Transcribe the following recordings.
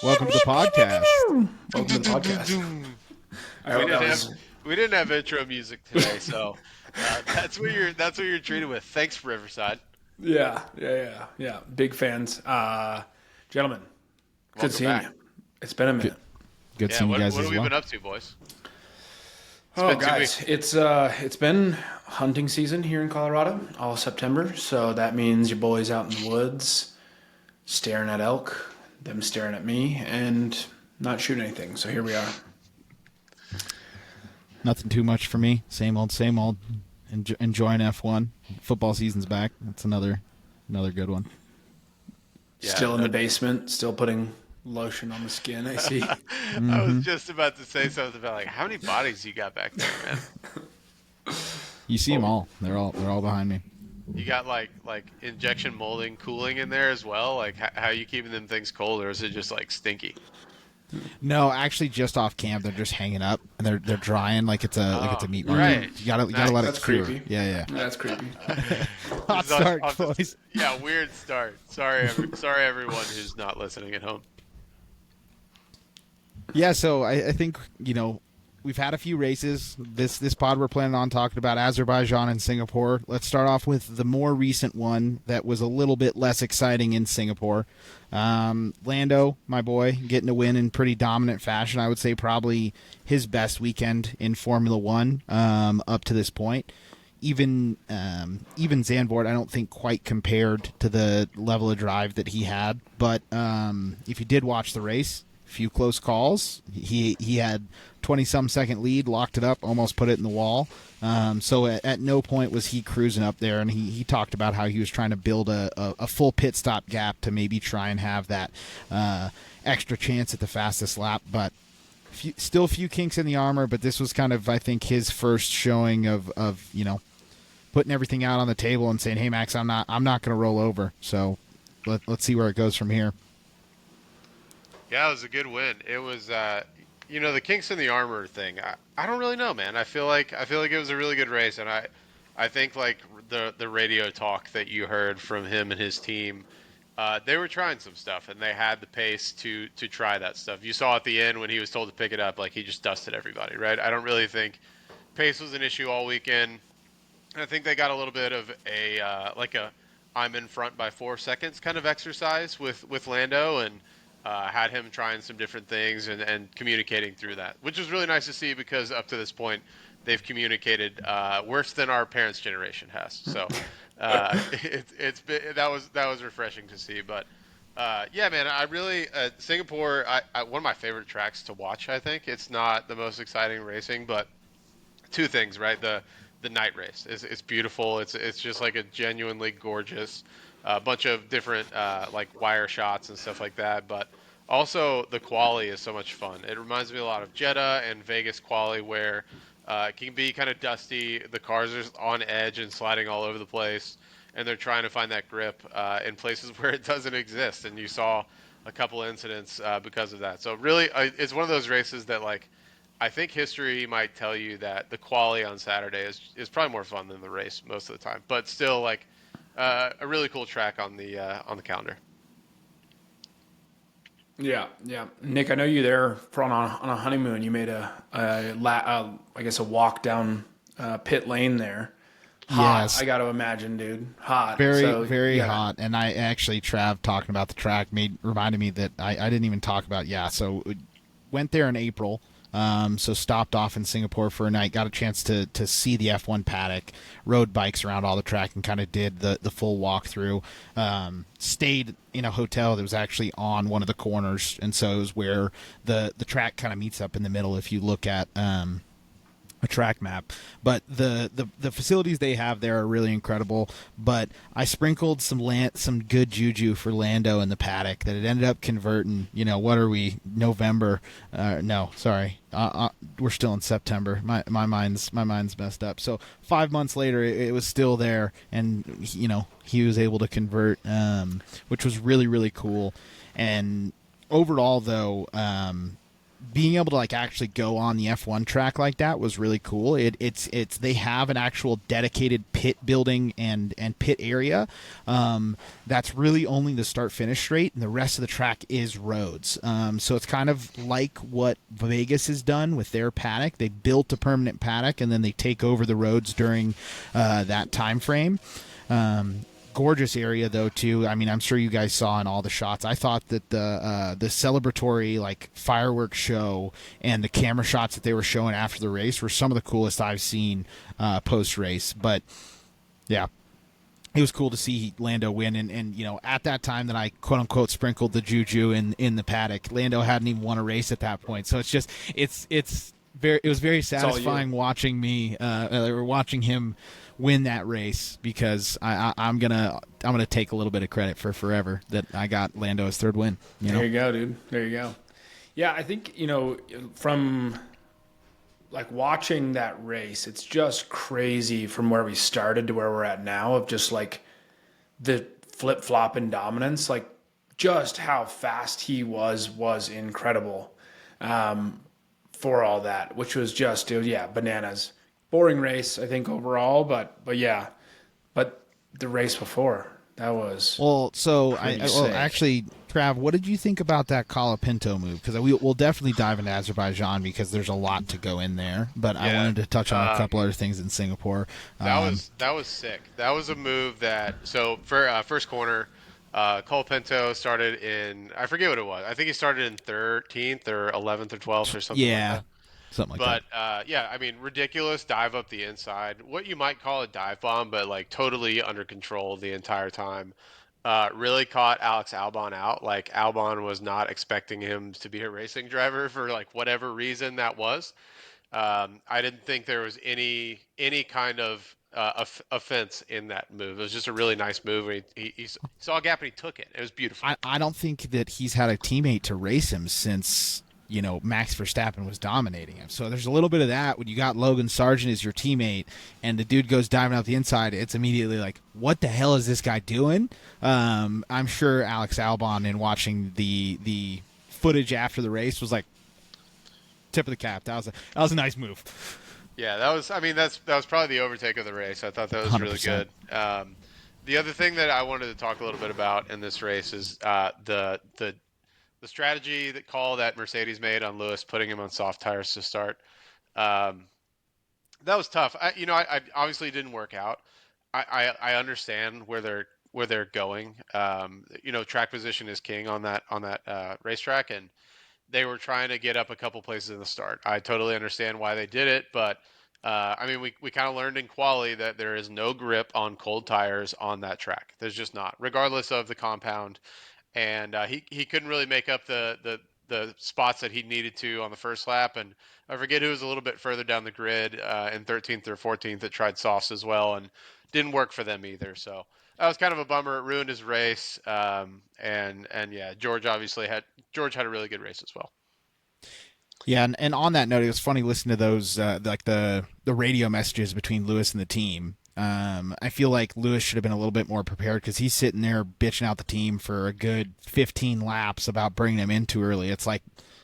Welcome to the podcast. Welcome to the podcast. I We hope didn't that have was. we didn't have intro music today, so that's what you're treated with. Thanks, Riverside. Yeah. Big fans. Gentlemen, good Welcome seeing back. you. It's been a Good, minute. good Yeah, seeing you what guys what as have we well. been up to, boys? Oh, been 2 guys, weeks. it's been hunting season here in Colorado all September. So that means your boys out in the woods, staring at elk, them staring at me, and not shooting anything. So here we are. Nothing too much for me. Same old, same old. Enjoying F1. Football season's back. That's another good one. Yeah, Still in the basement, still putting lotion on the skin. I see. I was just about to say something about like how many bodies you got back there, man. You see them all. They're all behind me. You got like injection molding cooling in there as well. Like how you keeping them things cold, or is it just like stinky? No, actually, just off camp, they're just hanging up and they're drying like it's a meat market. right. You gotta let That's it cure. creepy. Yeah. That's creepy. Hot This is start, off the- boys. Yeah, weird start. Sorry everyone who's not listening at home. Yeah, so I think, we've had a few races. This pod we're planning on talking about Azerbaijan and Singapore. Let's start off with the more recent one that was a little bit less exciting in Singapore. Lando, my boy, getting a win in pretty dominant fashion. I would say probably his best weekend in Formula One up to this point. Even Zandvoort, I don't think quite compared to the level of drive that he had. But if you did watch the race, few close calls. He had 20-some second lead, locked it up, almost put it in the wall. So at no point was he cruising up there, and he talked about how he was trying to build a full pit stop gap to maybe try and have that extra chance at the fastest lap. But still a few kinks in the armor, but this was kind of, I think, his first showing of putting everything out on the table and saying, "Hey, Max, I'm not going to roll over." So let's see where it goes from here. Yeah, it was a good win. It was, the kinks in the armor thing. I don't really know, man. I feel like it was a really good race, and I think like the radio talk that you heard from him and his team, they were trying some stuff, and they had the pace to try that stuff. You saw at the end when he was told to pick it up, like he just dusted everybody, right? I don't really think pace was an issue all weekend. I think they got a little bit of a I'm in front by 4 seconds kind of exercise with Lando, and had him trying some different things and communicating through that, which is really nice to see because up to this point they've communicated worse than our parents' generation has. So it's been, that was refreshing to see. But yeah, man, I really Singapore, one of my favorite tracks to watch. I think it's not the most exciting racing, but two things, right? The night race is beautiful. It's just like a genuinely gorgeous bunch of different like wire shots and stuff like that. But also the quali is so much fun. It reminds me a lot of Jeddah and Vegas quali, where it can be kind of dusty. The cars are on edge and sliding all over the place, and they're trying to find that grip in places where it doesn't exist. And you saw a couple incidents because of that. So really, it's one of those races that like I think history might tell you that the quali on Saturday is probably more fun than the race most of the time, but still like a really cool track on the calendar. Yeah. Nick, I know you there on a honeymoon. You made I guess a walk down pit lane there. Hot, Yes. I got to imagine, dude. Hot. Very, So, very yeah. hot. And I actually, Trav, talking about the track reminded me that I didn't even talk about, so went there in April. So stopped off in Singapore for a night, got a chance to see the F1 paddock, rode bikes around all the track, and kind of did the full walkthrough. Stayed in a hotel that was actually on one of the corners, and so it was where the track kind of meets up in the middle if you look at a track map. But the facilities they have there are really incredible. But I sprinkled some good juju for Lando in the paddock that it ended up converting. What are we, November? No, sorry. We're still in September. My mind's messed up. So 5 months later, it was still there, and he was able to convert, which was really, really cool. And overall, though, being able to like actually go on the F1 track like that was really cool. It's they have an actual dedicated pit building and pit area. That's really only the start finish straight, and the rest of the track is roads. So it's kind of like what Vegas has done with their paddock. They built a permanent paddock and then they take over the roads during that time frame. Gorgeous area though too. I mean, I'm sure you guys saw in all the shots. I thought that the celebratory like fireworks show and the camera shots that they were showing after the race were some of the coolest I've seen post race. But yeah, it was cool to see Lando win, and you know, at that time that I quote unquote sprinkled the juju in the paddock, Lando hadn't even won a race at that point. So it's very, it was very satisfying watching me or watching him win that race, because I'm gonna take a little bit of credit for forever that I got Lando's third win. You know? There you go, dude. There you go. Yeah, I think, from like watching that race, it's just crazy from where we started to where we're at now, of just like the flip flop and dominance. Like, just how fast he was incredible, for all that, which was just, yeah, bananas. Boring race, I think, overall, but yeah, but the race before, that was Well, so pretty sick. actually, Trav, what did you think about that Colapinto move? Because we'll definitely dive into Azerbaijan because there's a lot to go in there. But I Yeah. wanted to touch on a couple other things in Singapore. That was sick. That was a move that, so for first corner, Cole Pinto started in, I forget what it was. I think he started in 13th or 11th or 12th or something like Yeah, that. something like that. But yeah, I mean, ridiculous dive up the inside. What you might call a dive bomb, but like totally under control the entire time. Really caught Alex Albon out. Like, Albon was not expecting him to be a racing driver for like whatever reason that was. I didn't think there was any kind of offense in that move. It was just a really nice move. And he saw a gap and he took it. It was beautiful. I don't think that he's had a teammate to race him since, you know, Max Verstappen was dominating him. So there's a little bit of that when you got Logan Sargent as your teammate and the dude goes diving out the inside. It's immediately like, what the hell is this guy doing? I'm sure Alex Albon, in watching the footage after the race, was like, tip of the cap. That was a nice move. Yeah, that was. I mean, that was probably the overtake of the race. I thought that was really 100%. good. The other thing that I wanted to talk a little bit about in this race is the strategy that call that Mercedes made on Lewis, putting him on soft tires to start. Um, that was tough. I obviously didn't work out. I understand where they're going. Track position is king on that racetrack, and they were trying to get up a couple places in the start. I totally understand why they did it, but I mean, we kind of learned in quali that there is no grip on cold tires on that track. There's just not, regardless of the compound. And he couldn't really make up the spots that he needed to on the first lap. And I forget who was a little bit further down the grid in 13th or 14th that tried softs as well and didn't work for them either. So that was kind of a bummer. It ruined his race. And yeah, George had a really good race as well. Yeah, and on that note, it was funny listening to those like the radio messages between Lewis and the team. I feel like Lewis should have been a little bit more prepared because he's sitting there bitching out the team for a good 15 laps about bringing him in too early. It's like,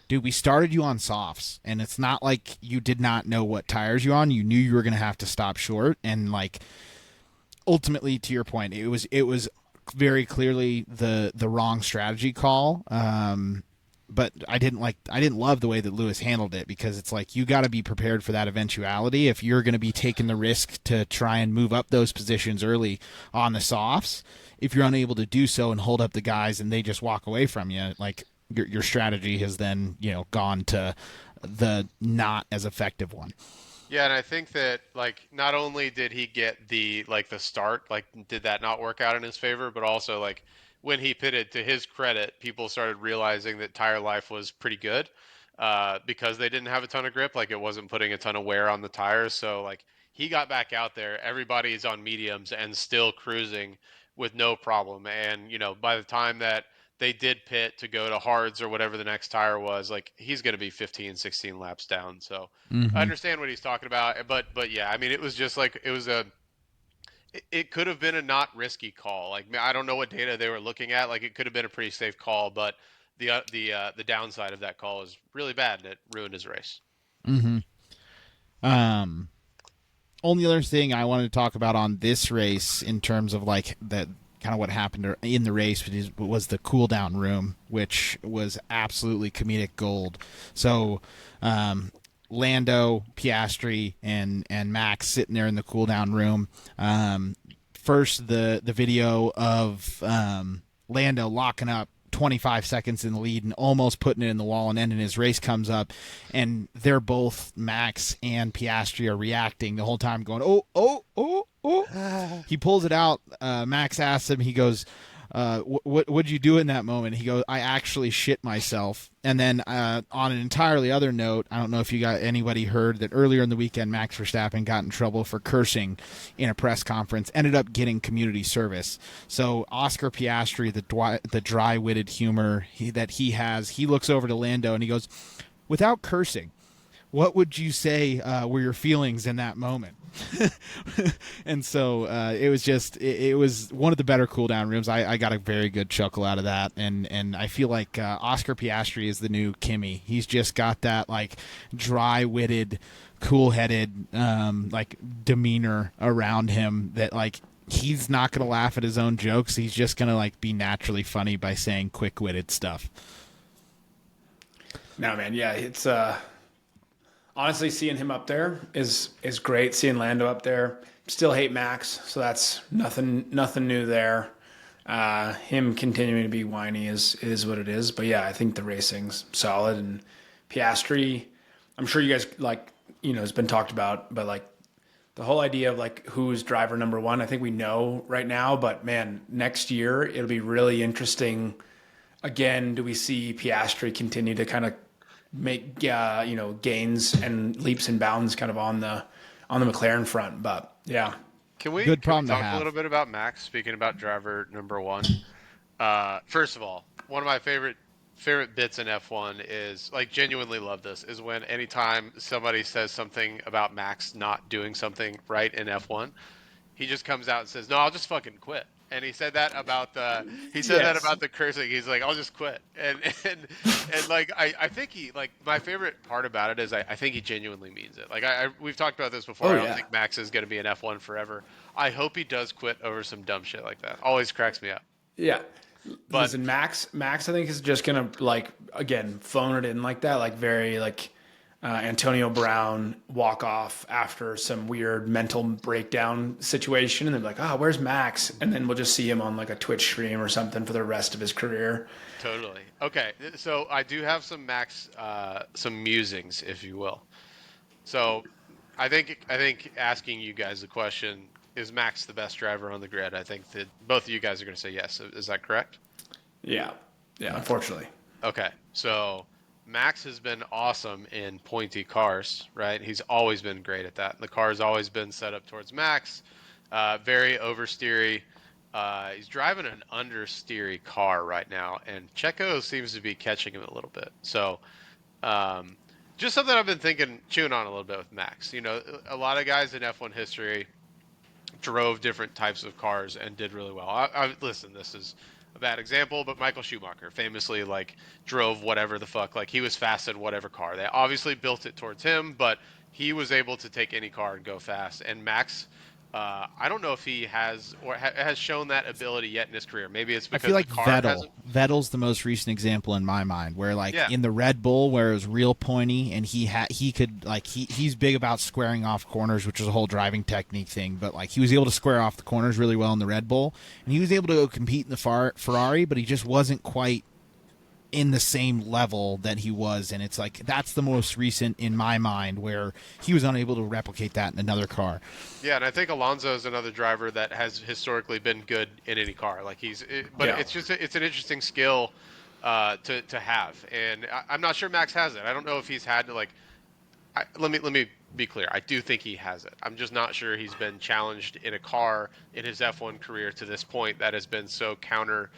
dude, we started you on softs, and it's not like you did not know what tires you're on. You knew you were going to have to stop short, and like ultimately, to your point, it was very clearly the wrong strategy call. But I didn't love the way that Lewis handled it, because it's like, you got to be prepared for that eventuality if you're going to be taking the risk to try and move up those positions early on the softs. If you're unable to do so and hold up the guys and they just walk away from you, like your strategy has then, gone to the not as effective one. Yeah, and I think that, like, not only did he get the start, like, did that not work out in his favor, but also, like, when he pitted, to his credit, people started realizing that tire life was pretty good, because they didn't have a ton of grip, like, it wasn't putting a ton of wear on the tires. So, like, he got back out there, everybody's on mediums and still cruising with no problem. And by the time that they did pit to go to hards or whatever the next tire was, like, he's going to be 15, 16 laps down. So I Mm-hmm. understand what he's talking about, but yeah, I mean, it was just like, it could have been a not risky call. Like, I don't know what data they were looking at. Like, it could have been a pretty safe call, but the downside of that call is really bad, and it ruined his race. Mm-hmm. Only other thing I wanted to talk about on this race in terms of like that kind of what happened in the race was the cool down room, which was absolutely comedic gold. So, Lando, Piastri, and Max sitting there in the cool down room. First, the video of Lando locking up 25 seconds in the lead and almost putting it in the wall, and ending his race comes up, and they're both, Max and Piastri, are reacting the whole time, going, oh, oh, oh, oh. He pulls it out. Max asks him, he goes, what'd you do in that moment? He goes, I actually shit myself. And then on an entirely other note, I don't know if anybody heard that earlier in the weekend, Max Verstappen got in trouble for cursing in a press conference, ended up getting community service. So Oscar Piastri, the dry-witted humor that he has, he looks over to Lando and he goes, without cursing, what would you say were your feelings in that moment? And so it was just it was one of the better cool down rooms. I got a very good chuckle out of that, and I feel like Oscar Piastri is the new Kimi. He's just got that like dry-witted, cool-headed like demeanor around him that like he's not gonna laugh at his own jokes. He's just gonna like be naturally funny by saying quick-witted stuff. No, man, yeah, it's honestly, seeing him up there is great. Seeing Lando up there, still hate Max, so that's nothing new there. Him continuing to be whiny is what it is. But yeah, I think the racing's solid, and Piastri, I'm sure you guys has been talked about, but like the whole idea of like who's driver number one, I think we know right now. But man, next year it'll be really interesting. Again, do we see Piastri continue to kind of make gains and leaps and bounds kind of on the McLaren front? But yeah, can we talk a little bit about Max? Speaking about driver number one, first of all, one of my favorite bits in F1 is, like, genuinely love this, is when anytime somebody says something about Max not doing something right in F1, he just comes out and says, "No, I'll just fucking quit." And he said that about the cursing. He's like, "I'll just quit." And like I think he, like, my favorite part about it is I think he genuinely means it. Like we've talked about this before. Oh, I don't yeah. think Max is going to be an F1 forever. I hope he does quit over some dumb shit like that. Always cracks me up. Yeah. But listen, Max I think is just gonna, like, again, phone it in like that, like very like Antonio Brown walk off after some weird mental breakdown situation, and they're like, "Oh, where's Max?" And then we'll just see him on like a Twitch stream or something for the rest of his career. Totally. Okay, so I do have some Max, some musings, if you will. So I think asking you guys the question, is Max the best driver on the grid? I think that both of you guys are going to say yes. Is that correct? Yeah, unfortunately. Okay, so Max has been awesome in pointy cars, right? He's always been great at that. The car's always been set up towards Max, very oversteery. He's driving an understeery car right now, and Checo seems to be catching him a little bit. So just something I've been chewing on a little bit with Max. You know, a lot of guys in F1 history drove different types of cars and did really well. Listen, this is a bad example, but Michael Schumacher famously, like, drove whatever the fuck, like, he was fast in whatever car. They obviously built it towards him, but he was able to take any car and go fast. And Max, I don't know if he has or has shown that ability yet in his career. Maybe it's because I feel like the car Vettel's the most recent example in my mind, where like Yeah. in the Red Bull, where it was real pointy, and he's big about squaring off corners, which is a whole driving technique thing. But like he was able to square off the corners really well in the Red Bull, and he was able to go compete in the Ferrari, but he just wasn't quite in the same level that he was. And it's like that's the most recent in my mind where he was unable to replicate that in another car. Yeah, and I think Alonso is another driver that has historically been good in any car. Like it's an interesting skill to have, and I'm not sure Max has it. I don't know if he's had to let me be clear. I do think he has it. I'm just not sure he's been challenged in a car in his F1 career to this point that has been so counter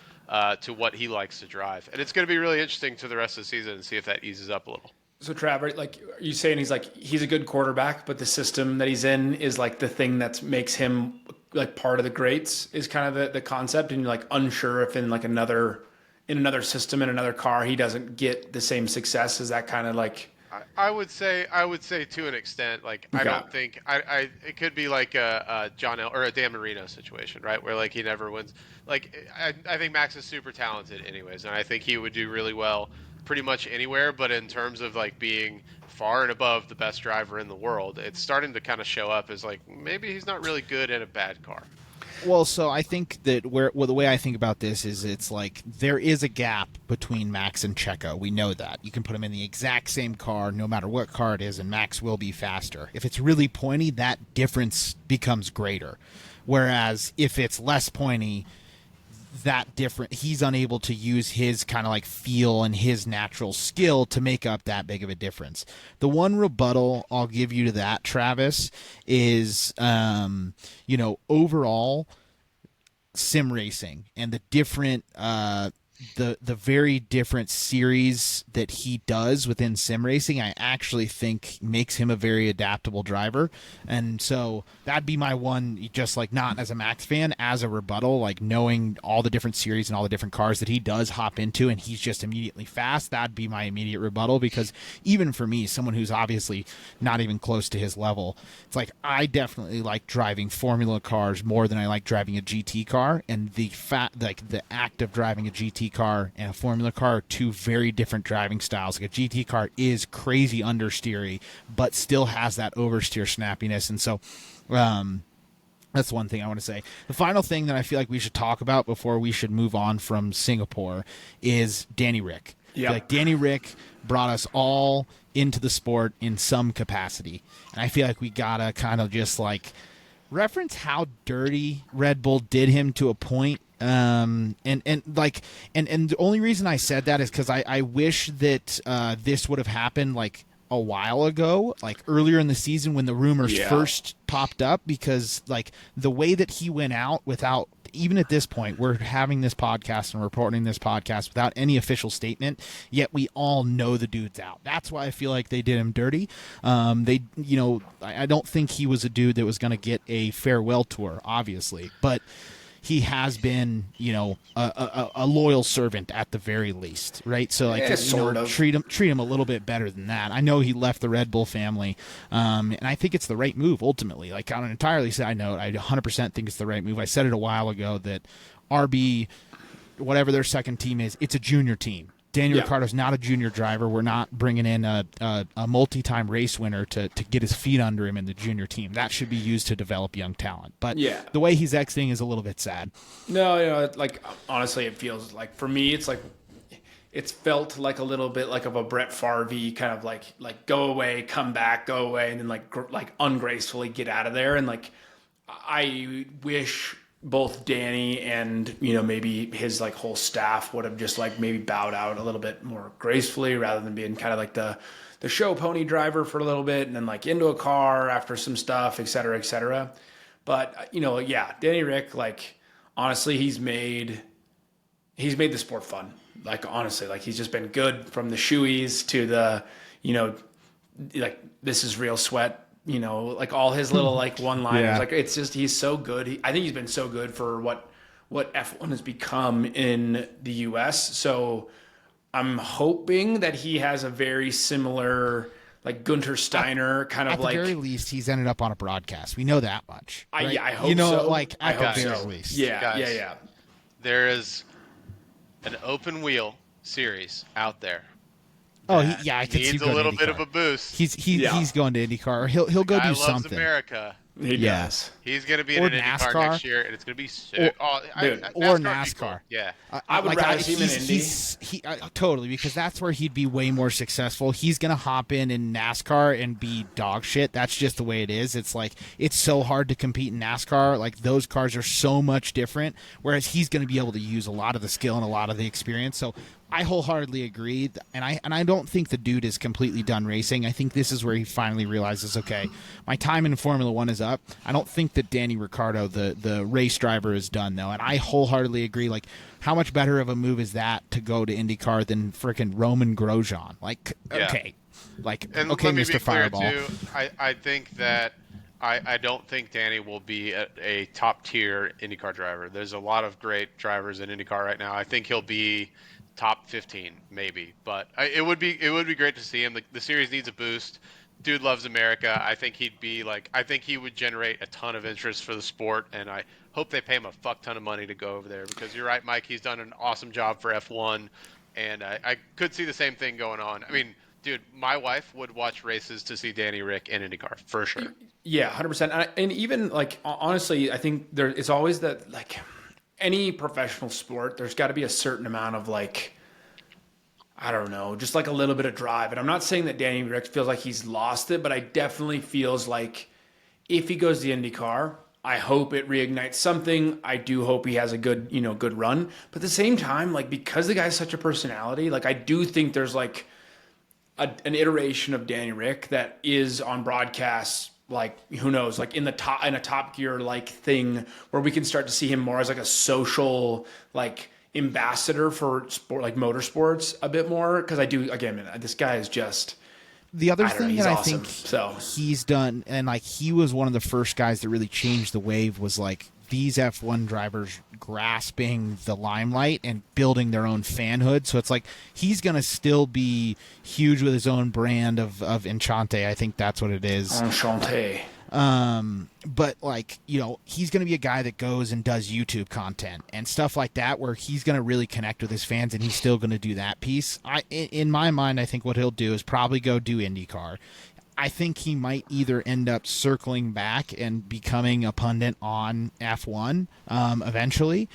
to what he likes to drive. And it's going to be really interesting to the rest of the season and see if that eases up a little. So Trav, like, are you saying he's a good quarterback, but the system that he's in is like the thing that makes him like part of the greats is kind of the concept, and you're like unsure if in like another in another system, in another car, he doesn't get the same success? Is that kind of like, I would say to an extent, like I okay. don't think I it could be like a John El or a Dan Marino situation, right? Where like he never wins. Like I think Max is super talented anyways, and I think he would do really well pretty much anywhere. But in terms of like being far and above the best driver in the world, it's starting to kind of show up as like maybe he's not really good in a bad car. Well, so I think that the way I think about this is it's like there is a gap between Max and Checo. We know that. You can put them in the exact same car, no matter what car it is, and Max will be faster. If it's really pointy, that difference becomes greater. Whereas if it's less pointy, that different, he's unable to use his kind of like feel and his natural skill to make up that big of a difference. The one rebuttal I'll give you to that, Travis, is overall sim racing and the different the very different series that he does within sim racing, I actually think makes him a very adaptable driver. And so that'd be my one, just like not as a Max fan, as a rebuttal, like knowing all the different series and all the different cars that he does hop into and he's just immediately fast. That'd be my immediate rebuttal, because even for me, someone who's obviously not even close to his level, it's like I definitely like driving Formula cars more than I like driving a GT car. And the act of driving a GT car and a Formula car are two very different driving styles. Like a GT car is crazy understeery, but still has that oversteer snappiness. And so that's one thing I want to say. The final thing that I feel like we should talk about before we should move on from Singapore is Danny Rick. Yeah. Like Danny Rick brought us all into the sport in some capacity. And I feel like we gotta kind of just like reference how dirty Red Bull did him to a point. And the only reason I said that is because I wish that this would have happened like a while ago, like earlier in the season when the rumors first popped up, because like the way that he went out without, even at this point, we're having this podcast and reporting this podcast without any official statement, yet we all know the dude's out. That's why I feel like they did him dirty. I don't think he was a dude that was going to get a farewell tour, obviously, but he has been, a loyal servant at the very least, right? So, like, treat him a little bit better than that. I know he left the Red Bull family, and I think it's the right move ultimately. Like, on an entirely side note, I 100% think it's the right move. I said it a while ago that RB, whatever their second team is, it's a junior team. Daniel Ricciardo's not a junior driver. We're not bringing in a multi-time race winner to get his feet under him in the junior team. That should be used to develop young talent. But the way he's exiting is a little bit sad. No, like honestly, it feels like for me, it's like it's felt like a little bit like of a Brett Favre kind of like go away, come back, go away, and then like ungracefully get out of there. And like I wish both Danny and maybe his like whole staff would have just like maybe bowed out a little bit more gracefully rather than being kind of like the show pony driver for a little bit and then like into a car after some stuff, et cetera, et cetera. But Danny Rick, like honestly, he's made the sport fun. Like honestly, like he's just been good from the shoeies to the like this is real sweat. Like all his little like one-liners, like it's just, he's so good. I think he's been so good for what F1 has become in the US. So I'm hoping that he has a very similar, like Gunter Steiner kind of like. At the very least, he's ended up on a broadcast. We know that much. Right? I hope so. Like at the very least. Yeah. There is an open wheel series out there. Oh, I could see needs a little bit of a boost. He's going to IndyCar. He'll go do something. Loves America. He does. He's going to be in an IndyCar next year, and it's going to be sick. Or NASCAR. Cool. Yeah. I would rather see him in Indy. Totally, because that's where he'd be way more successful. He's going to hop in NASCAR and be dog shit. That's just the way it is. It's like, it's so hard to compete in NASCAR. Like, those cars are so much different, whereas he's going to be able to use a lot of the skill and a lot of the experience. So I wholeheartedly agree, and I don't think the dude is completely done racing. I think this is where he finally realizes, okay, my time in Formula One is up. I don't think that Danny Ricciardo, the race driver, is done, though, and I wholeheartedly agree. Like, how much better of a move is that to go to IndyCar than frickin' Roman Grosjean? Like, okay, like, and okay, let me Mr. be clear Fireball. too, I think that I don't think Danny will be a top tier IndyCar driver. There's a lot of great drivers in IndyCar right now. I think he'll be top 15 maybe, but it would be great to see him. The series needs a boost. Dude loves America. I think he would generate a ton of interest for the sport, and I hope they pay him a fuck ton of money to go over there because you're right, Mike. He's done an awesome job for F1, and I could see the same thing going on. I mean, dude, my wife would watch races to see Danny Rick in IndyCar for sure. Yeah, 100%. And even like honestly, I think there it's always that like any professional sport, there's got to be a certain amount of like I don't know, just like a little bit of drive. And I'm not saying that Danny Rick feels like he's lost it, but I definitely feels like if he goes to IndyCar, I hope it reignites something. I do hope he has a good, good run. But at the same time, like because the guy's such a personality, like I do think there's like an iteration of Danny Rick that is on broadcasts, like who knows, like in a Top Gear like thing where we can start to see him more as like a social like ambassador for sport, like motorsports a bit more. Because I do, again, man, this guy is just the other thing that I awesome. think he's done, and like he was one of the first guys that really changed the wave, was like these F1 drivers grasping the limelight and building their own fanhood. So it's like he's going to still be huge with his own brand of Enchante. I think that's what it is. Enchante. But like, he's going to be a guy that goes and does YouTube content and stuff like that, where he's going to really connect with his fans, and he's still going to do that piece. In my mind, I think what he'll do is probably go do IndyCar. I think he might either end up circling back and becoming a pundit on F1 eventually,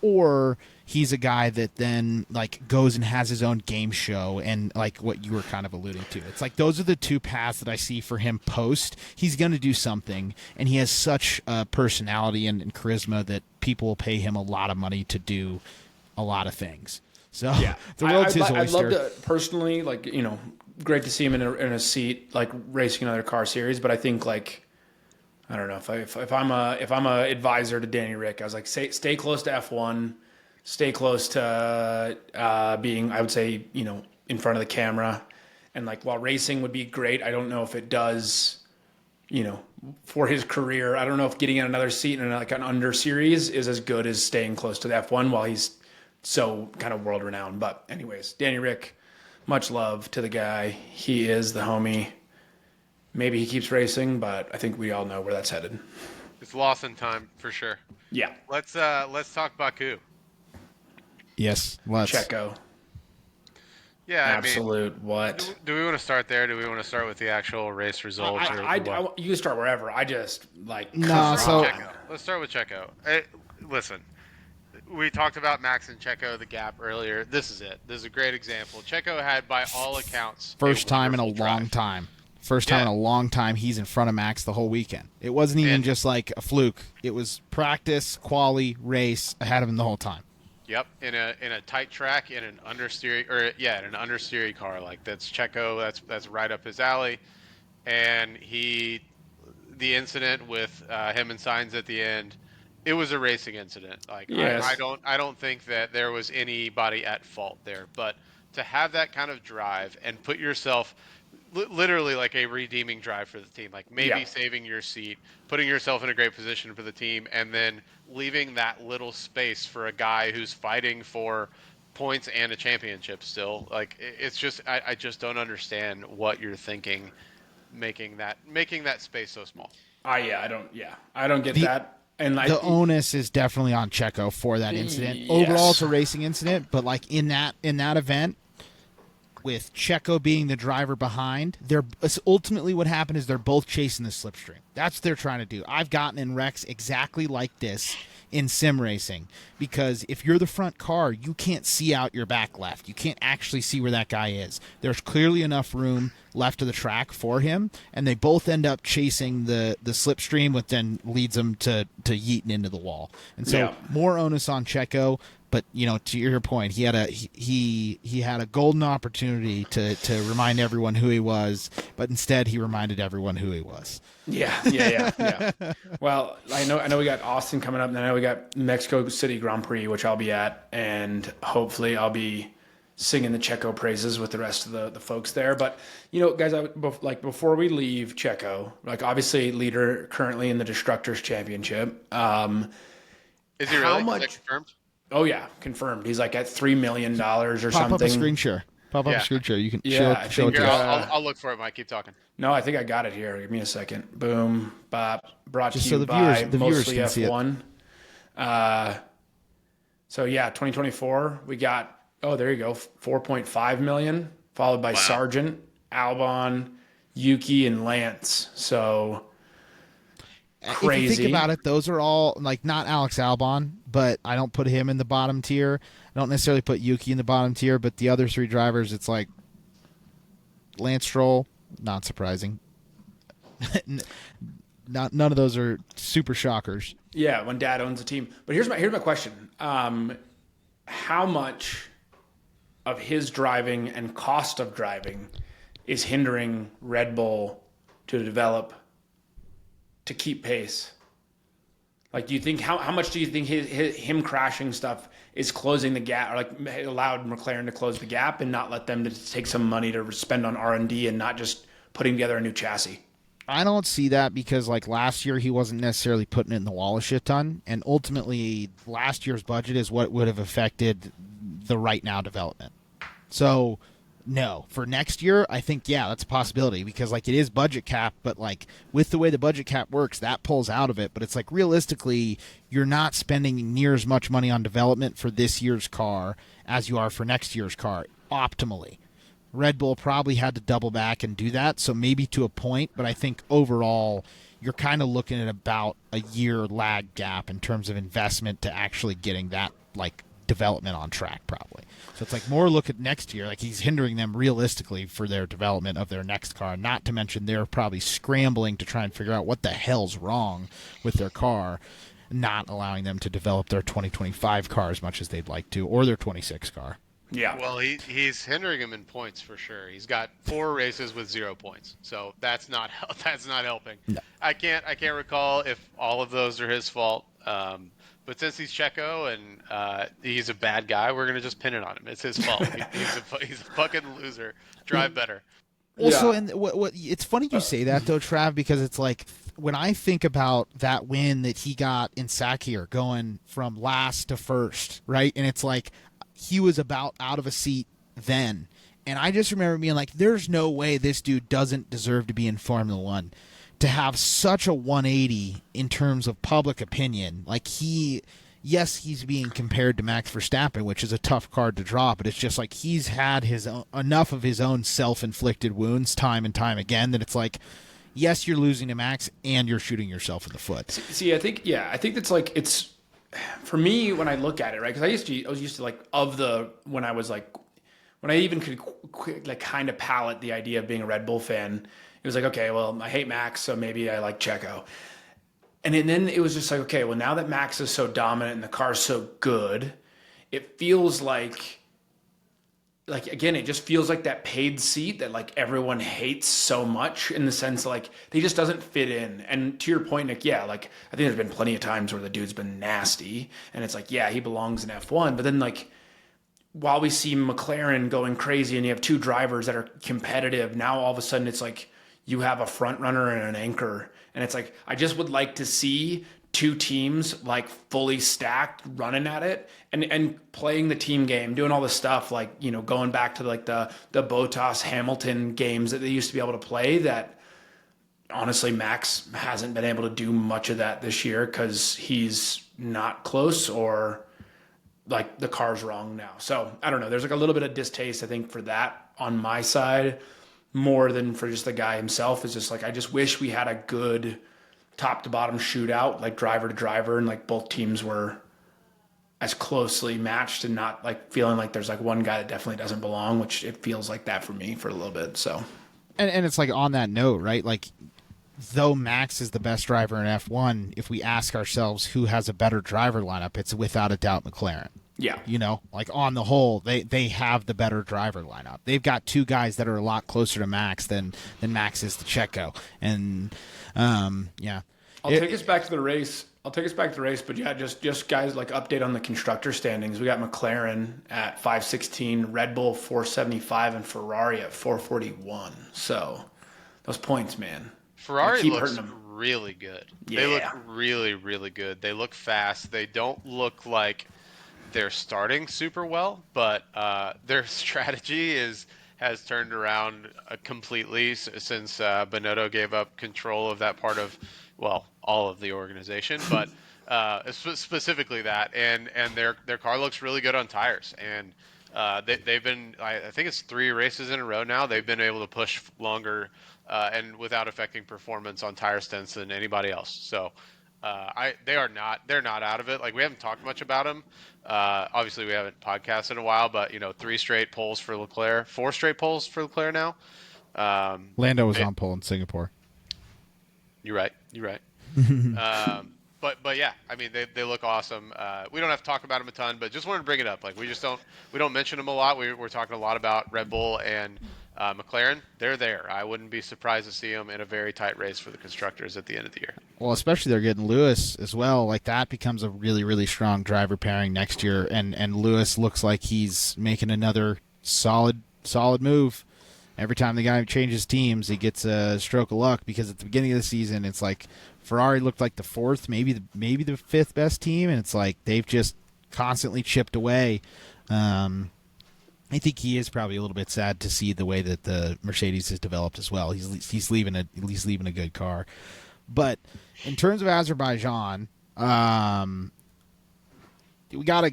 or he's a guy that then like goes and has his own game show, and like what you were kind of alluding to. It's like those are the two paths that I see for him post. He's going to do something, and he has such a personality and charisma that people will pay him a lot of money to do a lot of things. So yeah, the road's his oyster. I'd love to personally, like, great to see him in a seat like racing another car series. But I think like I don't know if I'm a advisor to Danny Rick, I was like stay close to F1, stay close to being, I would say, in front of the camera, and like while racing would be great, I don't know if it does, for his career. I don't know if getting in another seat in like an under series is as good as staying close to the F1 while he's so kind of world renowned. But anyways, Danny Rick. Much love to the guy. He is the homie. Maybe he keeps racing, but I think we all know where that's headed. It's lost in time for sure. Yeah. Let's talk Baku. Yes, let's. Checo. Yeah, absolute. What? Do we want to start there? Do we want to start with the actual race results? You can start wherever. I just like. No, so let's start with Checo. Listen. We talked about Max and Checo, the gap earlier. This is it. This is a great example. Checo had, by all accounts, first time in a long time. First time in a long time he's in front of Max the whole weekend. It wasn't even just like a fluke. It was practice, quali, race ahead of him the whole time. Yep, in a tight track, in an understeery car, like that's Checo. That's right up his alley. And the incident with him and Sainz at the end. It was a racing incident. Like yes. I don't think that there was anybody at fault there. But to have that kind of drive and put yourself literally like a redeeming drive for the team, like maybe saving your seat, putting yourself in a great position for the team, and then leaving that little space for a guy who's fighting for points and a championship still. Like it's just I just don't understand what you're thinking, making that space so small. I don't get that. And the onus is definitely on Checo for that incident. Yes. Overall, it's a racing incident, but like in that event, with Checo being the driver behind, they're ultimately what happened is they're both chasing the slipstream. That's what they're trying to do. I've gotten in wrecks exactly like this in sim racing, because if you're the front car, you can't see out your back left. You can't actually see where that guy is. There's clearly enough room left of the track for him, and they both end up chasing the slipstream, which then leads them to yeeting into the wall. And so more onus on Checo. But to your point, he had a golden opportunity to remind everyone who he was, but instead he reminded everyone who he was. Yeah. Well, I know we got Austin coming up, and I know we got Mexico City Grand Prix, which I'll be at, and hopefully I'll be singing the Checo praises with the rest of the folks there. But guys, before we leave Checo, like obviously leader currently in the Destructors Championship. Is he How really? Is that much? confirmed? Oh yeah, confirmed. He's like at $3 million or Pop something. up a screen share. Pop up Yeah. a screen share. You can Yeah, I show it think, to Here, us. I'll look for it, Mike. Keep talking. No, I think I got it here. Give me a second. Boom, bop. Brought Just to so you the by viewers Mostly can see it. F1. So yeah, 2024 we got. Oh, there you go. 4.5 million, followed by Sargent, Albon, Yuki, and Lance. So crazy. If you think about it, those are all like not Alex Albon, but I don't put him in the bottom tier. I don't necessarily put Yuki in the bottom tier, but the other three drivers, it's like Lance Stroll, not surprising. None of those are super shockers. Yeah, when dad owns a team. But here's my question. How much of his driving and cost of driving is hindering Red Bull to develop, to keep pace? Like, do you think how much do you think him crashing stuff is closing the gap, or like allowed McLaren to close the gap and not let them to take some money to spend on R&D and not just putting together a new chassis? I don't see that because like last year he wasn't necessarily putting it in the wall a shit ton, and ultimately last year's budget is what would have affected the right now development. So no, for next year I think that's a possibility because like it is budget cap, but like with the way the budget cap works, that pulls out of it. But it's like realistically you're not spending near as much money on development for this year's car as you are for next year's car optimally. Red Bull probably had to double back and do that, so maybe to a point, but I think overall you're kind of looking at about a year lag gap in terms of investment to actually getting that like development on track probably. So it's like more look at next year, like he's hindering them realistically for their development of their next car, not to mention they're probably scrambling to try and figure out what the hell's wrong with their car, not allowing them to develop their 2025 car as much as they'd like to, or their 26 car. Yeah. Well, he's hindering him in points for sure. He's got 4 races with 0 points, so that's not helping. No. I can't recall if all of those are his fault. But since he's Checo and he's a bad guy, we're gonna just pin it on him. It's his fault. He's a fucking loser. Drive better. Also, and what it's funny you say that though, Trav, because it's like when I think about that win that he got in Sakir going from last to first, right? And it's like he was about out of a seat then. And I just remember being like, there's no way this dude doesn't deserve to be in Formula One. To have such a 180 in terms of public opinion. Like yes, he's being compared to Max Verstappen, which is a tough card to draw, but it's just like he's had enough of his own self-inflicted wounds time and time again that it's like, yes, you're losing to Max and you're shooting yourself in the foot. See, I think that's like, it's, for me, when I look at it, right? Because I was used to like, when I even could like kind of palate the idea of being a Red Bull fan, it was like, okay, well, I hate Max, so maybe I like Checo. And then it was just like, okay, well, now that Max is so dominant and the car's so good, it feels like again, it just feels like that paid seat that like everyone hates so much, in the sense like he just doesn't fit in. And to your point, Nick, like I think there's been plenty of times where the dude's been nasty and it's like, he belongs in F1. But then like while we see McLaren going crazy and you have 2 drivers that are competitive, now all of a sudden it's like you have a front runner and an anchor. And it's like, I just would like to see 2 teams like fully stacked running at it and playing the team game, doing all this stuff, like, going back to like the Bottas Hamilton games that they used to be able to play, that honestly Max hasn't been able to do much of that this year because he's not close, or like the car's wrong now. So I don't know. There's like a little bit of distaste, I think, for that on my side, more than for just the guy himself. It's just like, I just wish we had a good top to bottom shootout, like driver to driver, and like both teams were as closely matched and not like feeling like there's like one guy that definitely doesn't belong, which it feels like that for me for a little bit. So, and it's like on that note, right? Like, though Max is the best driver in F1, if we ask ourselves who has a better driver lineup, it's without a doubt McLaren. Yeah. Like on the whole, they have the better driver lineup. They've got 2 guys that are a lot closer to Max than Max is to Checo. And, I'll take us back to the race. I'll take us back to the race, but yeah, just guys, like, update on the constructor standings. We got McLaren at 516, Red Bull 475, and Ferrari at 441. So those points, man, Ferrari keep looks hurting them. really good. Yeah. They look really, really good. They look fast. They don't look like they're starting super well, but their strategy has turned around completely since Binotto gave up control of that part of, well, all of the organization, but specifically that. And their car looks really good on tires. And they've been, I think it's 3 races in a row now, they've been able to push longer and without affecting performance on tire stints than anybody else. So they're not out of it. Like, we haven't talked much about them. Obviously we haven't podcasted in a while, but 3 straight poles for Leclerc, 4 straight poles for Leclerc now. Lando was on pole in Singapore. You're right. But yeah, I mean, they look awesome. We don't have to talk about them a ton, but just wanted to bring it up. Like, we don't mention them a lot. We're talking a lot about Red Bull and McLaren. They're there. I wouldn't be surprised to see them in a very tight race for the constructors at the end of the year. Well, especially they're getting Lewis as well. Like, that becomes a really, really strong driver pairing next year, and Lewis looks like he's making another solid move. Every time the guy changes teams, he gets a stroke of luck, because at the beginning of the season, it's like Ferrari looked like the 4th, maybe the 5th best team, and it's like they've just constantly chipped away. I think he is probably a little bit sad to see the way that the Mercedes has developed as well. He's leaving a good car. But in terms of Azerbaijan, we got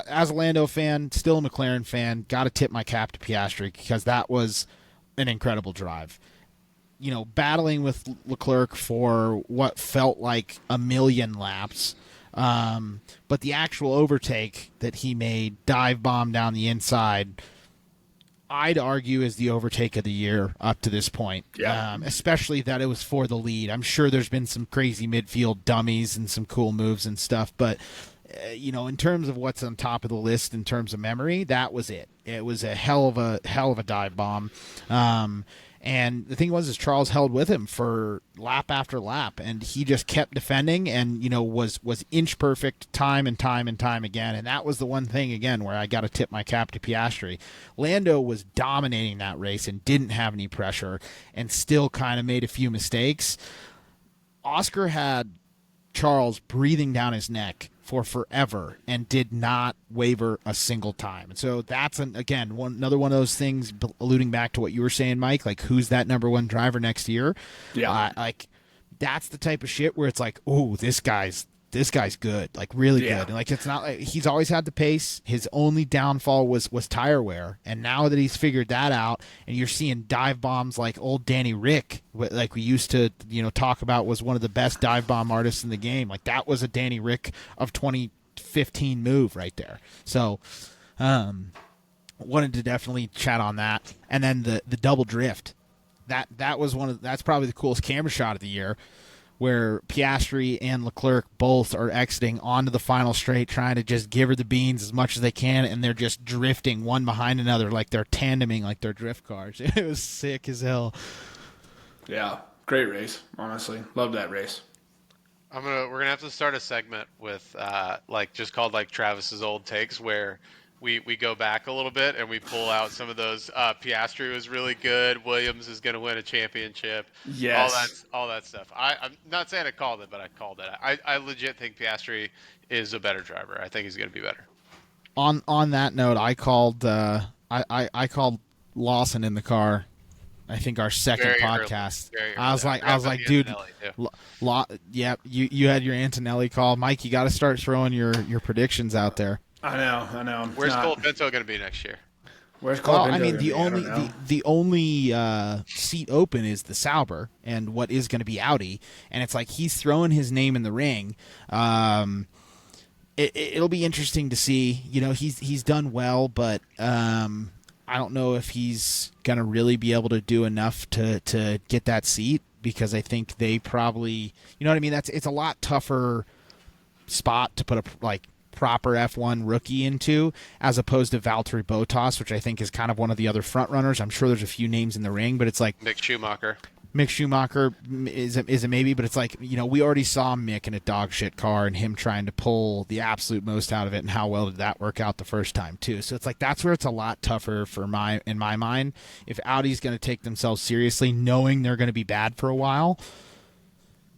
as a Lando fan, still a McLaren fan, got to tip my cap to Piastri, because that was an incredible drive. Battling with Leclerc for what felt like a million laps. But the actual overtake that he made, dive bomb down the inside, I'd argue is the overtake of the year up to this point. Yeah. Especially that it was for the lead. I'm sure there's been some crazy midfield dummies and some cool moves and stuff, but in terms of what's on top of the list in terms of memory, that was it. It was a hell of a dive bomb. And the thing was, Charles held with him for lap after lap, and he just kept defending, and was inch perfect time and time again. And that was the one thing again where I got to tip my cap to Piastri. Lando was dominating that race and didn't have any pressure, and still kind of made a few mistakes. Oscar had Charles breathing down his neck for forever and did not waver a single time. And so that's another one of those things, alluding back to what you were saying, Mike, like, who's that number 1 driver next year? Yeah. That's the type of shit where it's like, oh, this guy's good, like, really good. And like, it's not like he's always had the pace. His only downfall was tire wear. And now that he's figured that out, and you're seeing dive bombs like old Danny Rick, like we used to, talk about, was one of the best dive bomb artists in the game. Like, that was a Danny Rick of 2015 move right there. So, wanted to definitely chat on that. And then the double drift. That was that's probably the coolest camera shot of the year, where Piastri and Leclerc both are exiting onto the final straight, trying to just give her the beans as much as they can, and they're just drifting one behind another, like they're tandeming, like they're drift cars. It was sick as hell. Yeah, great race, honestly. Love that race. We're gonna have to start a segment with just called like Travis's old takes, where we go back a little bit and we pull out some of those. Piastri was really good. Williams is going to win a championship. Yes. All that stuff. I'm not saying I called it, but I called it. I legit think Piastri is a better driver. I think he's going to be better. On that note, I called I called Lawson in the car. I think our second Very podcast. Early. I was like, dude, yeah, you had your Antonelli call, Mike. You got to start throwing your predictions out there. I know. Where's Cole Pinto going to be next year? Where's Cole Pinto? I mean, the only seat open is the Sauber, and what is going to be Audi, and it's like he's throwing his name in the ring. It'll be interesting to see. He's done well, but I don't know if he's going to really be able to do enough to get that seat, because I think they probably, what I mean? It's a lot tougher spot to put a proper F1 rookie into, as opposed to Valtteri Bottas, which I think is kind of one of the other front runners. I'm sure there's a few names in the ring, but it's like Mick Schumacher. Mick Schumacher is a maybe, but it's like, we already saw Mick in a dog shit car and him trying to pull the absolute most out of it, and how well did that work out the first time too. So it's like that's where it's a lot tougher in my mind. If Audi's going to take themselves seriously, knowing they're going to be bad for a while,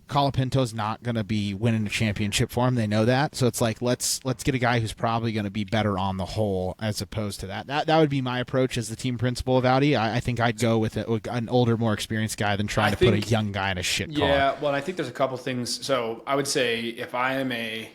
Colapinto's not going to be winning a championship for him. They know that. So it's like, let's get a guy who's probably going to be better on the whole as opposed to that. That would be my approach as the team principal of Audi. I think I'd go with an older, more experienced guy than trying to put a young guy in a shit car. Yeah, well, I think there's a couple things. So I would say if I am a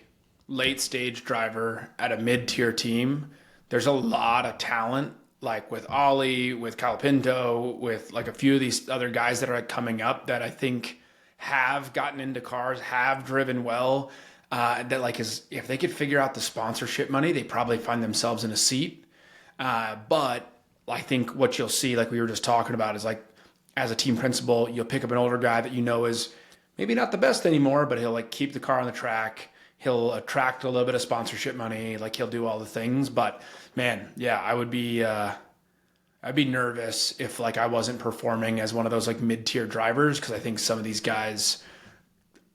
late-stage driver at a mid-tier team, there's a lot of talent, like with Ollie, with Colapinto, with like a few of these other guys that are coming up that I think have gotten into cars, have driven well, that like if they could figure out the sponsorship money, they probably find themselves in a seat. But I think what you'll see, like we were just talking about, is like as a team principal, you'll pick up an older guy that is maybe not the best anymore, but he'll like keep the car on the track. He'll attract a little bit of sponsorship money. Like he'll do all the things. But man, yeah, I'd be nervous if like I wasn't performing as one of those like mid-tier drivers, because I think some of these guys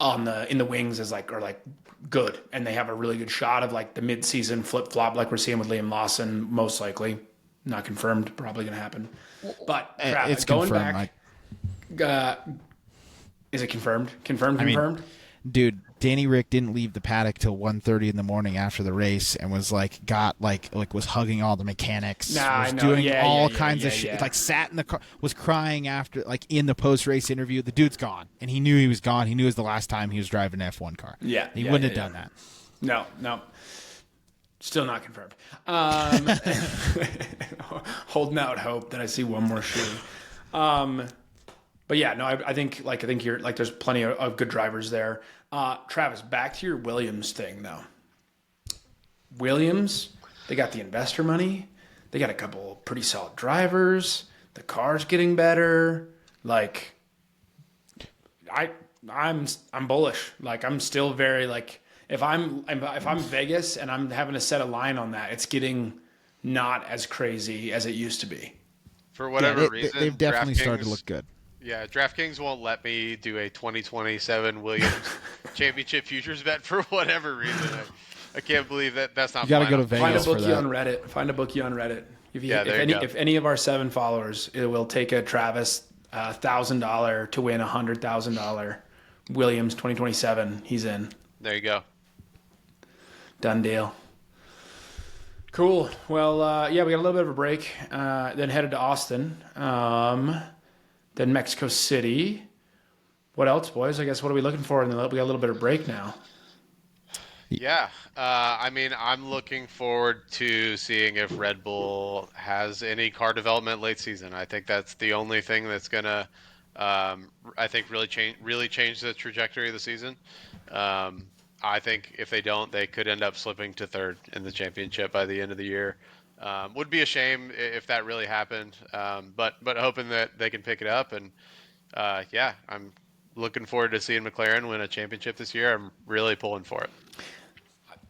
in the wings are like good, and they have a really good shot of like the mid-season flip-flop like we're seeing with Liam Lawson, most likely. Not confirmed, probably going to happen. But Travis, it's going confirmed, back, is it confirmed? Confirmed? Dude, Danny Rick didn't leave the paddock till 1:30 in the morning after the race, and was like was hugging all the mechanics, was doing all kinds of shit. Like sat in the car, was crying after, like in the post race interview. The dude's gone, and he knew he was gone. He knew it was the last time he was driving an F1 car. He wouldn't have done that. No, still not confirmed. Holding out hope that I see one more shoe. But yeah, no, I think you're like, there's plenty of good drivers there. Travis, back to your Williams thing though. Williams, they got the investor money. They got a couple pretty solid drivers. The car's getting better. Like, I'm bullish. Like, I'm still very like, if I'm Vegas and I'm having to set a line on that, it's getting not as crazy as it used to be. For whatever reason, they've definitely started to look good. Yeah, DraftKings won't let me do a 2027 Williams Championship futures bet for whatever reason. I can't believe that's not. You got to go to Vegas for that. Find a bookie on Reddit. If any of our 7 followers, it will take a Travis $1,000 to win $100,000 Williams 2027. He's in. There you go. Done deal. Cool. Well, yeah, we got a little bit of a break. Then headed to Austin. Then Mexico City. What else, boys? I guess what are we looking for? We got a little bit of break now. Yeah. I mean, I'm looking forward to seeing if Red Bull has any car development late season. I think that's the only thing that's going to, I think, really change the trajectory of the season. I think if they don't, they could end up slipping to third in the championship by the end of the year. Would be a shame if that really happened, but hoping that they can pick it up. And yeah, I'm looking forward to seeing McLaren win a championship this year. I'm really pulling for it.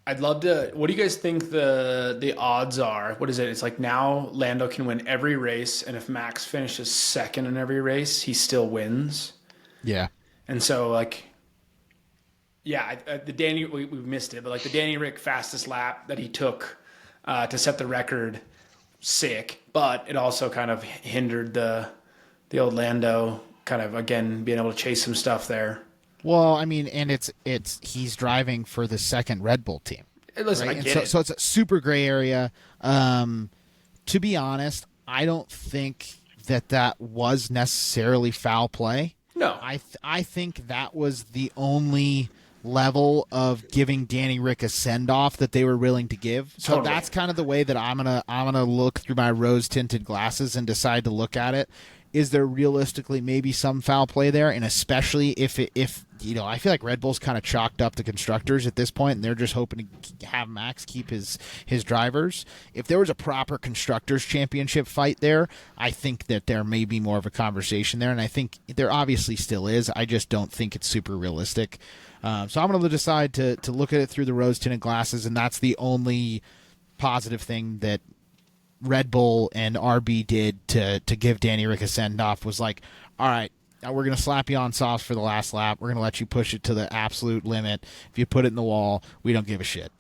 I'd love to. What do you guys think the odds are? What is it? It's like now Lando can win every race, and if Max finishes second in every race, he still wins. Yeah. And so like, yeah, the Danny, we missed it, but like the Danny Rick fastest lap that he took to set the record, sick, but it also kind of hindered the old Lando kind of, again, being able to chase some stuff there. Well, I mean, and he's driving for the second Red Bull team. Listen, right? I get it. So it's a super gray area. To be honest, I don't think that was necessarily foul play. No. I think that was the only level of giving Danny Rick a send-off that they were willing to give. So Totally. That's kind of the way that I'm gonna look through my rose-tinted glasses and decide to look at it. Is there realistically maybe some foul play there? And especially if I feel like Red Bull's kind of chalked up the constructors at this point, and they're just hoping to have Max keep his drivers. If there was a proper constructors championship fight there, I think that there may be more of a conversation there, and I think there obviously still is. I just don't think it's super realistic. So I'm going to decide to look at it through the rose-tinted glasses, and that's the only positive thing that Red Bull and RB did to give Danny Rick a send-off was like, all right, Now we're going to slap you on softs for the last lap. We're going to let you push it to the absolute limit. If you put it in the wall, we don't give a shit.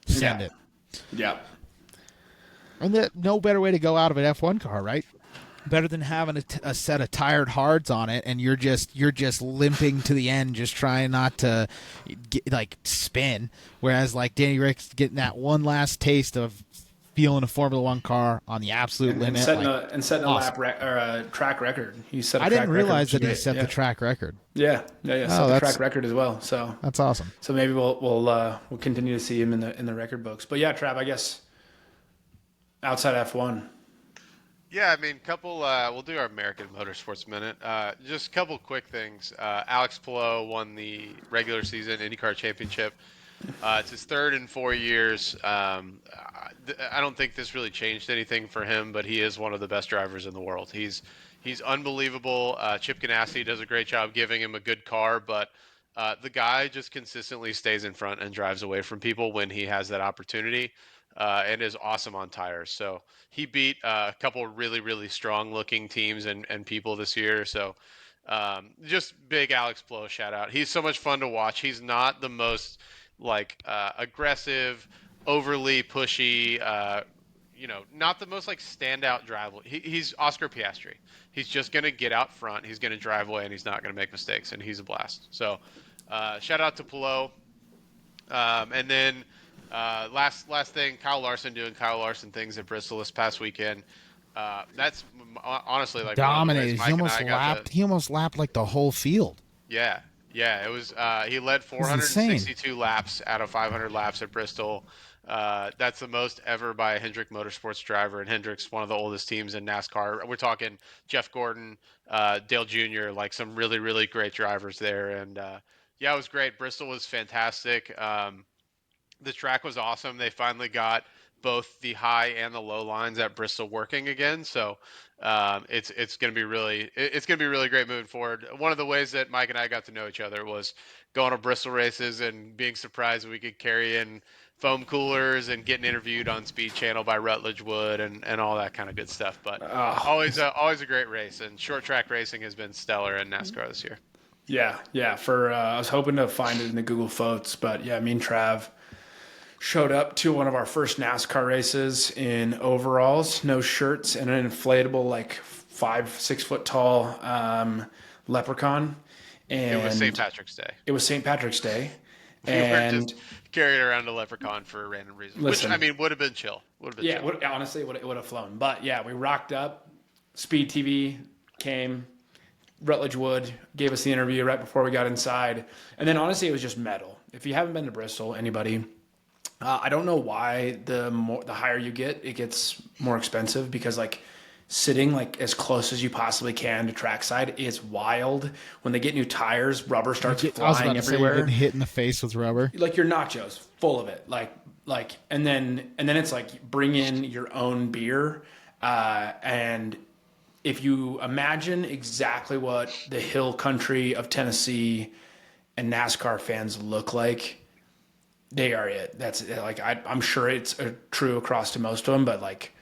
Send Yeah. it. Yeah. And no better way to go out of an F1 car, right? Better than having a set of tired hards on it, and you're just limping to the end, just trying not to spin. Whereas like Danny Rick's getting that one last taste of feeling a Formula One car on the absolute And limit, setting a awesome. or a track record. He set a I track didn't record, realize which is that he great. set Yeah. the track record. Yeah. Oh, Set the track record as well. So That's awesome. maybe we'll continue to see him in the record books. But yeah, Trav, I guess outside F1. Yeah, I mean, we'll do our American Motorsports Minute. Just a couple quick things. Alex Palou won the regular season IndyCar Championship. It's his third in 4 years. I don't think this really changed anything for him, but he is one of the best drivers in the world. He's unbelievable. Chip Ganassi does a great job giving him a good car, but the guy just consistently stays in front and drives away from people when he has that opportunity, and is awesome on tires. So he beat a couple really, really strong looking teams and people this year. So just big Alex Palou shout out. He's so much fun to watch. He's not the most aggressive, overly pushy, not the most like standout driver. He's Oscar Piastri. He's just going to get out front. He's going to drive away, and he's not going to make mistakes, and he's a blast. So shout out to Palou. And then last thing, Kyle Larson doing Kyle Larson things at Bristol this past weekend. That's honestly like Dominated. One of the ways Mike and I got to, He almost lapped like the whole field. yeah, yeah. It was he led Insane. 462 laps out of 500 laps at Bristol. That's the most ever by a Hendrick Motorsports driver, and Hendrick's one of the oldest teams in NASCAR. We're talking Jeff Gordon, Dale Jr., like some really, really great drivers there. And yeah, it was great. Bristol was fantastic. The track was awesome. They finally got both the high and the low lines at Bristol working again. So it's going to be really great moving forward. One of the ways that Mike and I got to know each other was going to Bristol races and being surprised we could carry in foam coolers and getting interviewed on Speed Channel by Rutledge Wood and all that kind of good stuff. But always a great race, and short track racing has been stellar in NASCAR this year. Yeah. For I was hoping to find it in the Google Photos, but yeah, me and Trav showed up to one of our first NASCAR races in overalls, no shirts, and an inflatable like 5-6 foot tall leprechaun. And It was St. Patrick's Day. It was St. Patrick's Day. We were And just carrying around a leprechaun for a random reason, Listen. which I mean would have been chill. yeah, honestly, it would have flown. But yeah, we rocked up. Speed TV came. Rutledge Wood gave us the interview right before we got inside. And then honestly, it was just metal. If you haven't been to Bristol, anybody, I don't know why the higher you get, it gets more expensive, because like sitting like as close as you possibly can to trackside is wild. When they get new tires, rubber starts I was about flying to say, everywhere. you're getting hit in the face with rubber. Like your nachos, full of it. And then it's like bring in your own beer, and if you imagine exactly what the hill country of Tennessee and NASCAR fans look like, they are it. That's like I'm sure it's true across to most of them, but like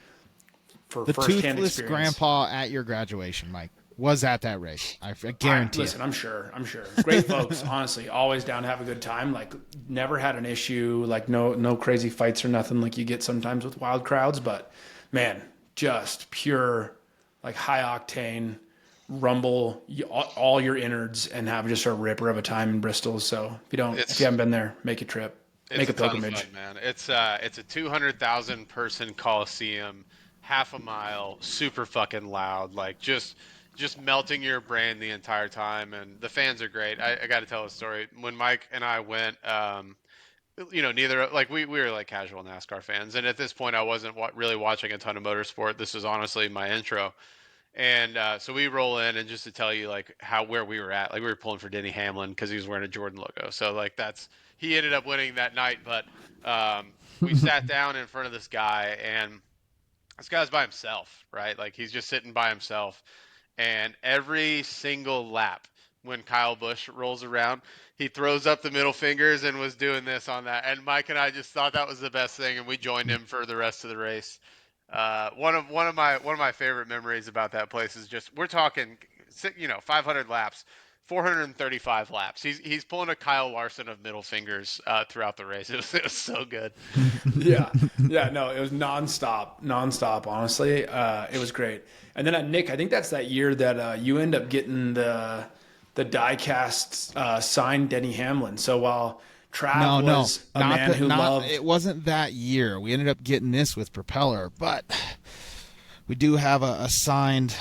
for The first-hand toothless experience. grandpa at your graduation, Mike, was at that race. I guarantee Listen, it. I'm sure. Great folks, honestly, always down to have a good time. Like never had an issue, like no crazy fights or nothing like you get sometimes with wild crowds, but man, just pure like high octane rumble all your innards and have just a ripper of a time in Bristol. So if you haven't been there, make a trip. Make a pilgrimage. Ton of fun, man. It's a 200,000 person coliseum, half a mile, super fucking loud, like just melting your brain the entire time, and the fans are great. I got to tell a story. When Mike and I went, neither like we were like casual NASCAR fans, and at this point I wasn't really watching a ton of motorsport. This was honestly my intro. And so we roll in, and just to tell you like where we were at, like we were pulling for Denny Hamlin because he was wearing a Jordan logo. So like he ended up winning that night. But we sat down in front of this guy, and this guy's by himself, right? Like he's just sitting by himself. And every single lap, when Kyle Busch rolls around, he throws up the middle fingers and was doing this on that. And Mike and I just thought that was the best thing, and we joined him for the rest of the race. One of my favorite memories about that place is just we're talking 500 laps, 435 laps. He's pulling a Kyle Larson of middle fingers throughout the race. It was so good. Yeah, yeah, no, it was nonstop. Honestly, it was great. And then Nick, I think that's that year that you end up getting the diecast signed Denny Hamlin. So while Trav was a man who loved, it wasn't that year. We ended up getting this with Propeller, but we do have a signed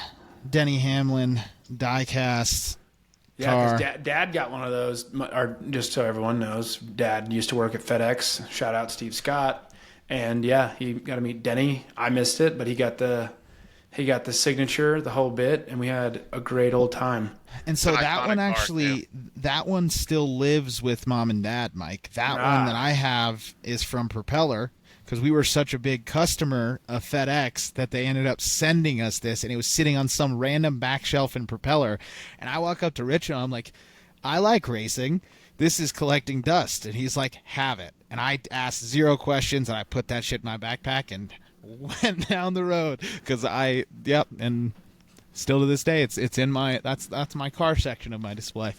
Denny Hamlin diecast. Yeah, because Dad got one of those. Or just so everyone knows, Dad used to work at FedEx. Shout out Steve Scott. And yeah, he got to meet Denny. I missed it, but he got the signature, the whole bit, and we had a great old time. And so that one actually, that one still lives with Mom and Dad, Mike. That one that I have is from Propeller, because we were such a big customer of FedEx that they ended up sending us this, and it was sitting on some random back shelf in Propeller. And I walk up to Rich and I'm like, I like racing. This is collecting dust. And he's like, have it. And I asked 0 questions, and I put that shit in my backpack and went down the road because and still to this day, it's in my, that's my car section of my display.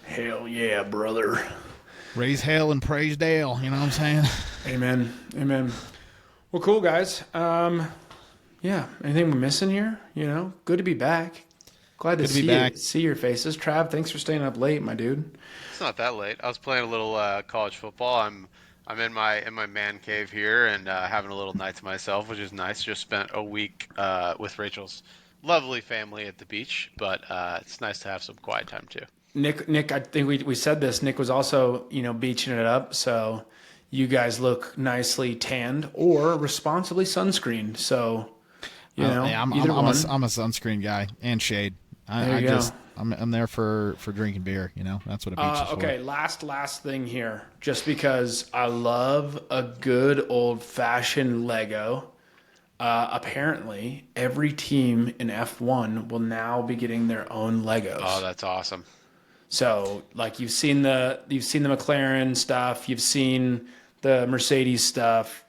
Hell yeah, brother. Raise hell and praise Dale. You know what I'm saying? Amen. Well, cool, guys. Yeah. Anything we're missing here? Good to be back. Glad to see your faces. Trav, thanks for staying up late, my dude. It's not that late. I was playing a little college football. I'm in my man cave here and having a little night to myself, which is nice. Just spent a week with Rachel's lovely family at the beach, but it's nice to have some quiet time too. Nick, I think we said this. Nick was also, beaching it up. So you guys look nicely tanned or responsibly sunscreened. So, I'm a sunscreen guy and shade. I'm there for drinking beer. That's what a beach is for. Okay, last thing here. Just because I love a good old fashioned Lego. Apparently, every team in F1 will now be getting their own Legos. Oh, that's awesome. So, like you've seen the McLaren stuff, you've seen the Mercedes stuff,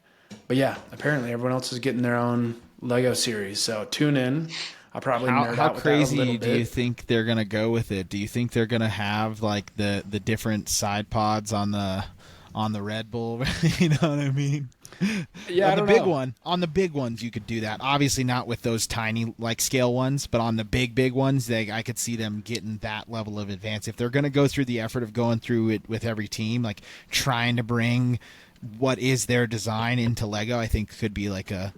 but yeah, apparently everyone else is getting their own Lego series. So tune in. I'll probably nerd out with that a little bit. How crazy do you think they're gonna go with it? Do you think they're gonna have like the different side pods on the Red Bull? You know what I mean? Yeah, on the big ones you could do that. Obviously not with those tiny like scale ones, but on the big ones, I could see them getting that level of advance. If they're going to go through the effort of going through it with every team, like trying to bring what is their design into Lego, I think could be like a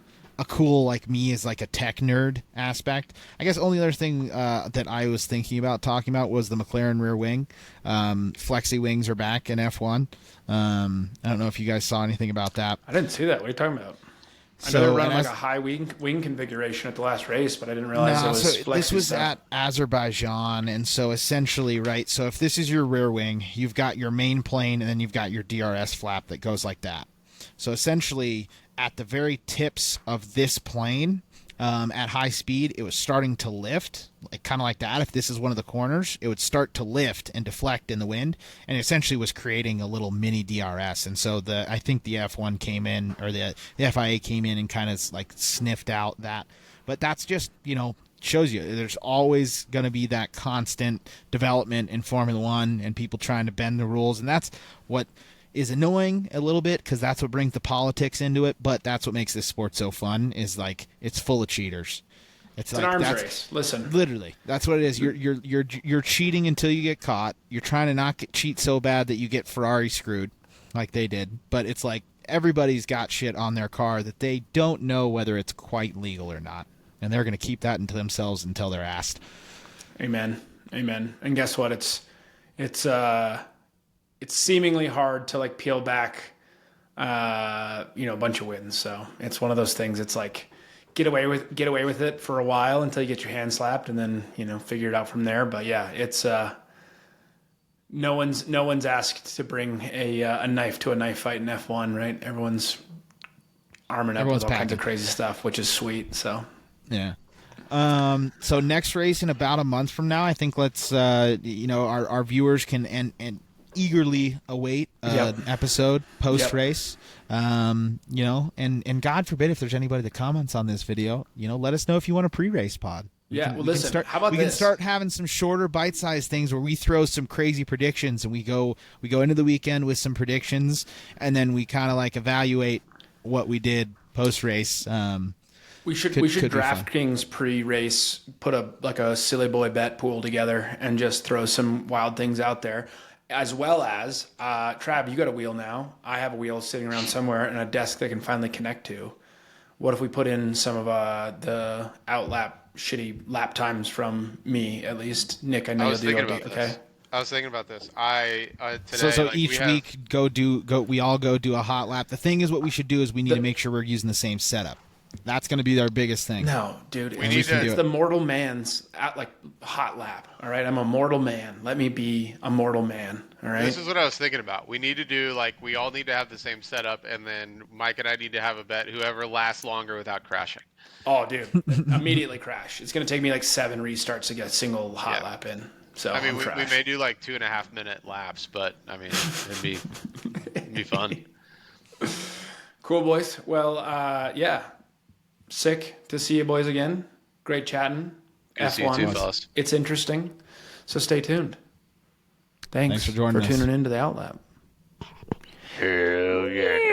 cool, like me as like a tech nerd aspect. I guess only other thing that I was thinking about talking about was the McLaren rear wing. Flexi wings are back in F1. I don't know if you guys saw anything about that. I didn't see that. What are you talking about? I know they're running like a high wing configuration at the last race, but I didn't realize it was flexi this was stuff. at Azerbaijan, and so essentially, right, so if this is your rear wing, you've got your main plane, and then you've got your DRS flap that goes like that. So essentially, at the very tips of this plane, at high speed, it was starting to lift, like kind of like that. If this is one of the corners, it would start to lift and deflect in the wind, and essentially was creating a little mini DRS. And so I think the F1 came in, or the FIA came in and kind of like sniffed out that. But that's just, shows you there's always going to be that constant development in Formula One and people trying to bend the rules, and that's what is annoying a little bit because that's what brings the politics into it, but that's what makes this sport so fun, is like it's full of cheaters. It's like an arms race. Listen, literally, that's what it is. You're cheating until you get caught. You're trying to not cheat so bad that you get Ferrari screwed, like they did. But it's like everybody's got shit on their car that they don't know whether it's quite legal or not, and they're going to keep that into themselves until they're asked. Amen. And guess what? It's seemingly hard to like peel back, a bunch of wins. So it's one of those things. It's like get away with it for a while until you get your hand slapped, and then figure it out from there. But yeah, it's no one's asked to bring a knife to a knife fight in F1, right? Everyone's arming up with all kinds of crazy stuff, which is sweet. So yeah. So next race in about a month from now, I think let's our viewers can and eagerly await an episode post race. And God forbid if there's anybody that comments on this video, let us know if you want a pre-race pod. Yeah, well, listen, how about we this? can start having some shorter bite-sized things where we throw some crazy predictions and we go into the weekend with some predictions, and then we kind of like evaluate what we did post-race. We should DraftKings pre-race put a silly boy bet pool together and just throw some wild things out there, as well as Trav, you got a wheel now. I have a wheel sitting around somewhere and a desk that can finally connect to. What if we put in some of the Outlap shitty lap times from me, at least? Nick, I know you'll do okay. I was thinking about this. Today. So each week we all go do a hot lap. The thing is, what we should do is we need to make sure we're using the same setup. That's going to be our biggest thing. No, dude, it's the mortal man's hot lap. All right, I'm a mortal man. Let me be a mortal man. All right. This is what I was thinking about. We need to do we all need to have the same setup, and then Mike and I need to have a bet whoever lasts longer without crashing. Oh, dude, immediately crash. It's going to take me 7 restarts to get a single hot lap in. So I mean, we may do 2.5 minute laps, but I mean, it'd be fun. Cool, boys. Well, yeah. Sick to see you boys again. Great chatting. Good to see you too, fellas. It's interesting. So stay tuned. Thanks for joining us. tuning into the Outlap. Hell yeah.